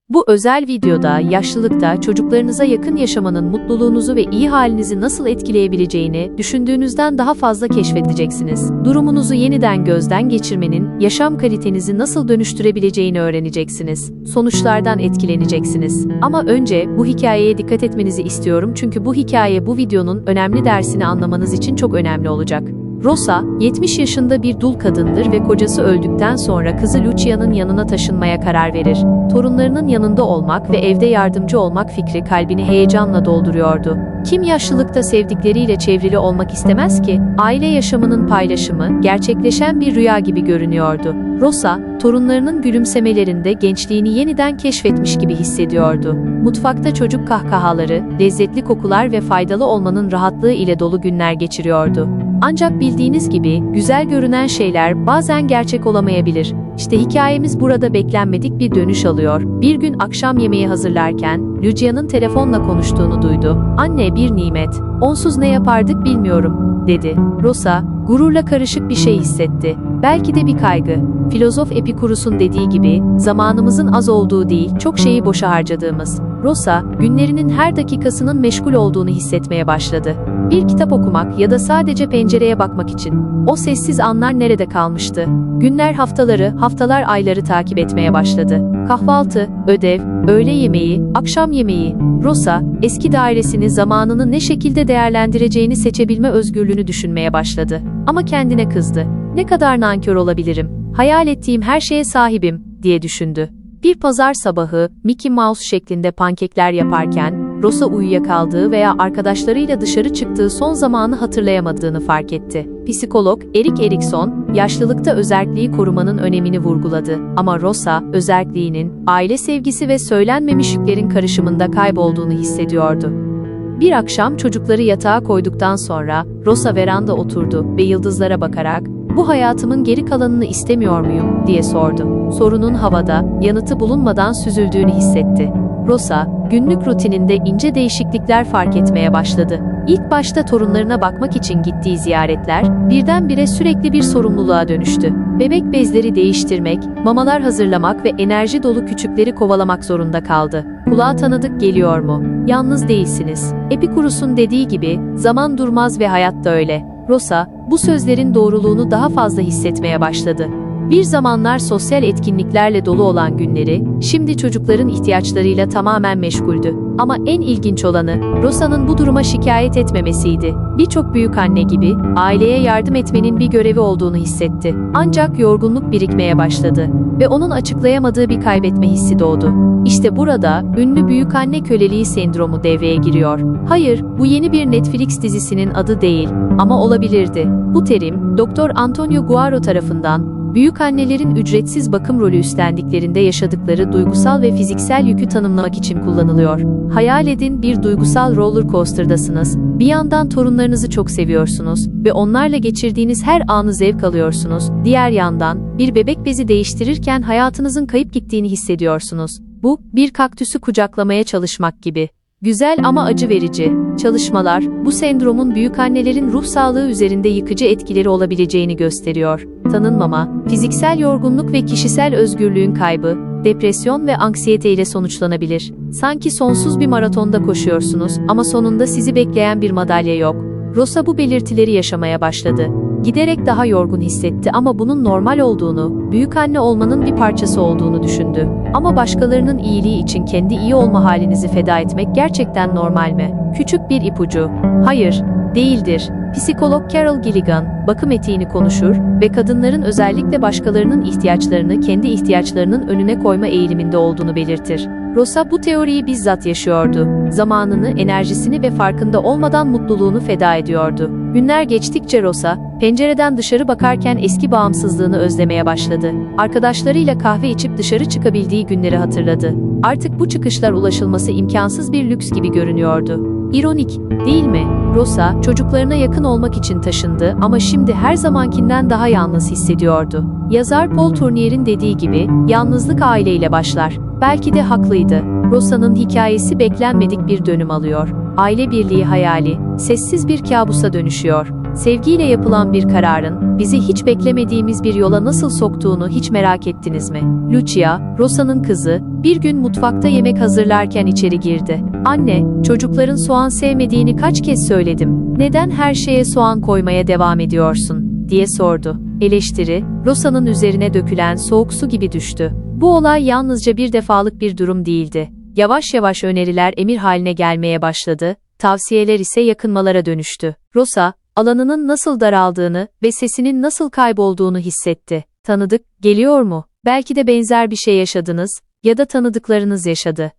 Bu özel videoda yaşlılıkta çocuklarınıza yakın yaşamanın mutluluğunuzu ve iyi halinizi nasıl etkileyebileceğini düşündüğünüzden daha fazla keşfedeceksiniz. Durumunuzu yeniden gözden geçirmenin yaşam kalitenizi nasıl dönüştürebileceğini öğreneceksiniz. Sonuçlardan etkileneceksiniz. Ama önce bu hikayeye dikkat etmenizi istiyorum çünkü bu hikaye bu videonun önemli dersini anlamanız için çok önemli olacak. Rosa, 70 yaşında bir dul kadındır ve kocası öldükten sonra kızı Lucia'nın yanına taşınmaya karar verir. Torunlarının yanında olmak ve evde yardımcı olmak fikri kalbini heyecanla dolduruyordu. Kim yaşlılıkta sevdikleriyle çevrili olmak istemez ki? Aile yaşamının paylaşımı, gerçekleşen bir rüya gibi görünüyordu. Rosa, torunlarının gülümsemelerinde gençliğini yeniden keşfetmiş gibi hissediyordu. Mutfakta çocuk kahkahaları, lezzetli kokular ve faydalı olmanın rahatlığı ile dolu günler geçiriyordu. Ancak bildiğiniz gibi, güzel görünen şeyler bazen gerçek olamayabilir. İşte hikayemiz burada beklenmedik bir dönüş alıyor. Bir gün akşam yemeği hazırlarken, Lucia'nın telefonla konuştuğunu duydu. "Anne, bir nimet. Onsuz ne yapardık bilmiyorum," dedi. Rosa, gururla karışık bir şey hissetti. Belki de bir kaygı. Filozof Epikurus'un dediği gibi, zamanımızın az olduğu değil, çok şeyi boşa harcadığımız. Rosa, günlerinin her dakikasının meşgul olduğunu hissetmeye başladı. Bir kitap okumak ya da sadece pencereye bakmak için. O sessiz anlar nerede kalmıştı? Günler haftalar ayları takip etmeye başladı. Kahvaltı, ödev, öğle yemeği, akşam yemeği. Rosa, eski dairesini, zamanını ne şekilde değerlendireceğini seçebilme özgürlüğünü düşünmeye başladı. Ama kendine kızdı. "Ne kadar nankör olabilirim? Hayal ettiğim her şeye sahibim," diye düşündü. Bir pazar sabahı, Mickey Mouse şeklinde pankekler yaparken, Rosa uyuyakaldığı veya arkadaşlarıyla dışarı çıktığı son zamanı hatırlayamadığını fark etti. Psikolog Erik Erikson, yaşlılıkta özerkliği korumanın önemini vurguladı. Ama Rosa, özerkliğinin, aile sevgisi ve söylenmemiş yüklerin karışımında kaybolduğunu hissediyordu. Bir akşam çocukları yatağa koyduktan sonra, Rosa veranda oturdu ve yıldızlara bakarak, "Bu hayatımın geri kalanını istemiyor muyum?" diye sordu. Sorunun havada, yanıtı bulunmadan süzüldüğünü hissetti. Rosa, günlük rutininde ince değişiklikler fark etmeye başladı. İlk başta torunlarına bakmak için gittiği ziyaretler, birdenbire sürekli bir sorumluluğa dönüştü. Bebek bezleri değiştirmek, mamalar hazırlamak ve enerji dolu küçükleri kovalamak zorunda kaldı. Kulağa tanıdık geliyor mu? Yalnız değilsiniz. Epikurus'un dediği gibi, zaman durmaz ve hayat da öyle. Rosa, bu sözlerin doğruluğunu daha fazla hissetmeye başladı. Bir zamanlar sosyal etkinliklerle dolu olan günleri, şimdi çocukların ihtiyaçlarıyla tamamen meşguldü. Ama en ilginç olanı, Rosa'nın bu duruma şikayet etmemesiydi. Birçok büyükanne gibi, aileye yardım etmenin bir görevi olduğunu hissetti. Ancak yorgunluk birikmeye başladı ve onun açıklayamadığı bir kaybetme hissi doğdu. İşte burada, ünlü büyükanne köleliği sendromu devreye giriyor. Hayır, bu yeni bir Netflix dizisinin adı değil, ama olabilirdi. Bu terim, Dr. Antonio Guaro tarafından, büyükannelerin ücretsiz bakım rolü üstlendiklerinde yaşadıkları duygusal ve fiziksel yükü tanımlamak için kullanılıyor. Hayal edin, bir duygusal roller coaster'dasınız. Bir yandan torunlarınızı çok seviyorsunuz ve onlarla geçirdiğiniz her anı zevk alıyorsunuz. Diğer yandan, bir bebek bezi değiştirirken hayatınızın kayıp gittiğini hissediyorsunuz. Bu, bir kaktüsü kucaklamaya çalışmak gibi. Güzel ama acı verici. Çalışmalar, bu sendromun büyükannelerin ruh sağlığı üzerinde yıkıcı etkileri olabileceğini gösteriyor. Tanınmama, fiziksel yorgunluk ve kişisel özgürlüğün kaybı, depresyon ve anksiyete ile sonuçlanabilir. Sanki sonsuz bir maratonda koşuyorsunuz ama sonunda sizi bekleyen bir madalya yok. Rosa bu belirtileri yaşamaya başladı. Giderek daha yorgun hissetti ama bunun normal olduğunu, büyükanne olmanın bir parçası olduğunu düşündü. Ama başkalarının iyiliği için kendi iyi olma halinizi feda etmek gerçekten normal mi? Küçük bir ipucu. Hayır, değildir. Psikolog Carol Gilligan, bakım etiğini konuşur ve kadınların özellikle başkalarının ihtiyaçlarını kendi ihtiyaçlarının önüne koyma eğiliminde olduğunu belirtir. Rosa bu teoriyi bizzat yaşıyordu. Zamanını, enerjisini ve farkında olmadan mutluluğunu feda ediyordu. Günler geçtikçe Rosa, pencereden dışarı bakarken eski bağımsızlığını özlemeye başladı. Arkadaşlarıyla kahve içip dışarı çıkabildiği günleri hatırladı. Artık bu çıkışlar ulaşılması imkansız bir lüks gibi görünüyordu. İronik, değil mi? Rosa, çocuklarına yakın olmak için taşındı ama şimdi her zamankinden daha yalnız hissediyordu. Yazar Paul Tourneure'in dediği gibi, yalnızlık aileyle başlar. Belki de haklıydı. Rosa'nın hikayesi beklenmedik bir dönüm alıyor. Aile birliği hayali, sessiz bir kabusa dönüşüyor. Sevgiyle yapılan bir kararın, bizi hiç beklemediğimiz bir yola nasıl soktuğunu hiç merak ettiniz mi? Lucia, Rosa'nın kızı, bir gün mutfakta yemek hazırlarken içeri girdi. "Anne, çocukların soğan sevmediğini kaç kez söyledim. Neden her şeye soğan koymaya devam ediyorsun?" diye sordu. Eleştiri, Rosa'nın üzerine dökülen soğuk su gibi düştü. Bu olay yalnızca bir defalık bir durum değildi. Yavaş yavaş öneriler emir haline gelmeye başladı, tavsiyeler ise yakınmalara dönüştü. Rosa, alanının nasıl daraldığını ve sesinin nasıl kaybolduğunu hissetti. "Tanıdık, geliyor mu? Belki de benzer bir şey yaşadınız ya da tanıdıklarınız yaşadı."